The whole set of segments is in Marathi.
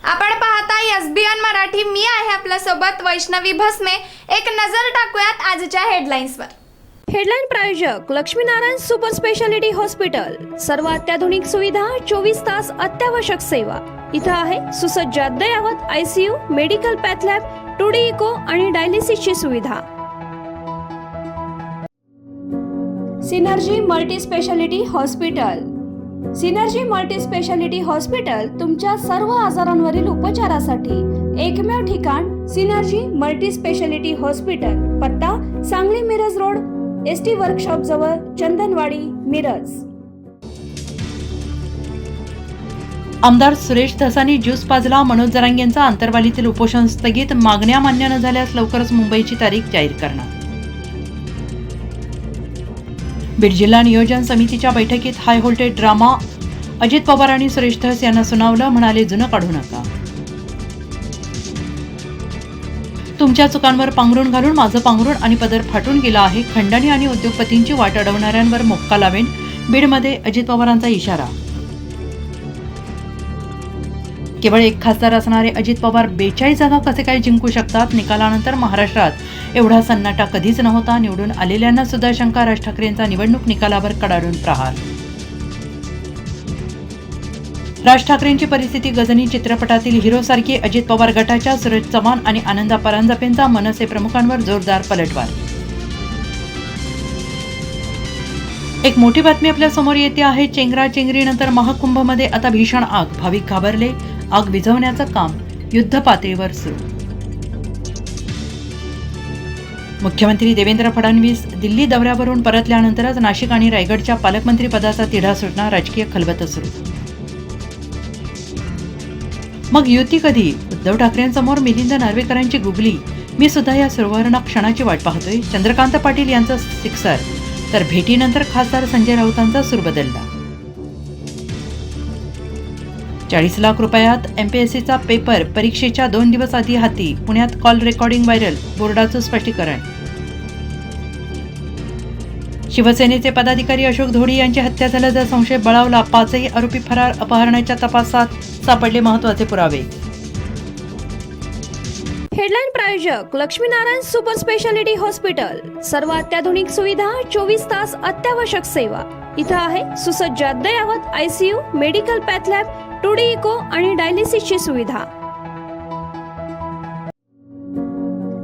आपण पाहता एसबीएन मराठी. मी आहे आपल्या सोबत वैष्णवी भस्मे. एक नजर टाकूयात आजच्या हेडलाईन्सवर. हेडलाईन प्रायोजक लक्ष्मीनारायण सुपर स्पेशालिटी हॉस्पिटल. सर्व अत्याधुनिक सुविधा, 24 तास अत्यावश्यक सेवा. इथं आहे सुसज्ज अद्ययावत ICU, medical path lab, 2D echo आणि डायलिसिसची सुविधा. Synergy multi speciality hospital. Synergy multi speciality hospital तुमच्या सर्व आजारांवरील उपचारासाठी एकमेव ठिकाण. Synergy multi speciality hospital. पत्ता Sangli Miraj road, ST workshop जवळ, चंदनवाडी, मिरज. आमदार सुरेश धसानी ज्यूस पाजला. मनोज जरांगेंचा आंतरवालीतील उपोषण स्थगित. मागण्या मान्य न झाल्यास लवकरच मुंबईची तारीख जाहीर करणार. बीड जिल्हा नियोजन समितीच्या बैठकीत high voltage drama. Ajit Pawar आणि सुरेश धस यांना सुनावलं. म्हणाले, जुनं काढू नका. तुमच्या चुकांवर पांघरून घालून माझं पांघरून आणि पदर फाटून गेला आहे. खंडणी आणि उद्योगपतींची वाट अडवणाऱ्यांवर मोक्का लावेन. बीडमध्ये अजित पवारांचा इशारा. केवळ एक खासदार असणारे अजित पवार 42 जागा कसे काय जिंकू शकतात? निकालानंतर महाराष्ट्रात एवढा सन्नाटा कधीच नव्हता. निवडून आलेल्यांना सुद्धा शंका. राज ठाकरेंचा निवडणूक निकालावर कडाडून प्रहार. राज ठाकरेंची परिस्थिती गजनी. चित्रपटातील हिरोसारखी अजित पवार गटाच्या सूरज चव्हाण आणि आनंदा परांजपेंचा मनसे प्रमुखांवर जोरदार पलटवार. एक मोठी बातमी आपल्या समोर येते आहे. चेंगराचेंगरीनंतर महाकुंभमध्ये आता भीषण आग. भाविक घाबरले. आग विझवण्याचं काम युद्ध पातळीवर सुरू. मुख्यमंत्री देवेंद्र फडणवीस दिल्ली दौऱ्यावरून परतल्यानंतरच नाशिक आणि रायगडच्या पालकमंत्री पदाचा तिढा सुटणार. राजकीय खलबत सुरू. मग युती कधी? उद्धव ठाकरेंसमोर मिलिंद नार्वेकरांची गुगली. मी सुद्धा या सुवर्ण क्षणाची वाट पाहतोय. चंद्रकांत पाटील यांचा सिक्सर. तर भेटीनंतर खासदार संजय राऊतांचा सूर बदलला. 40 लाख रुपयात एमपीएससीचा पेपर. परीक्षेच्या 2 दिवस आधी हाती. पुण्यात कॉल रेकॉर्डिंग व्हायरल. बोर्डाचं स्पष्टीकरण. शिवसेनेचे पदाधिकारी अशोक धोडी यांची हत्या झाल्याचा संशय बळावला. 5ही आरोपी फरार. अपहरणाच्या तपासात सापडले महत्त्वाचे पुरावे. हेडलाईन प्रायोजक लक्ष्मीनारायण सुपर स्पेशालिटी हॉस्पिटल. सर्व अत्याधुनिक सुविधा, 24 तास अत्यावश्यक सेवा. इथं आहे सुसज्ज अद्ययावत ICU, medical path lab, 2D echo आणि डायलिसिसची सुविधा.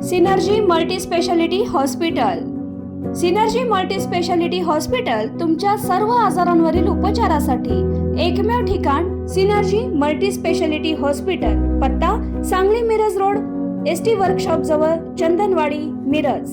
Synergy multi speciality hospital. Synergy multi speciality hospital तुमच्या सर्व आजारांवरील उपचारासाठी एकमेव ठिकाण. Synergy multi speciality hospital. पत्ता Sangli Miraj road, ST workshop जवळ, चंदनवाडी, मिरज.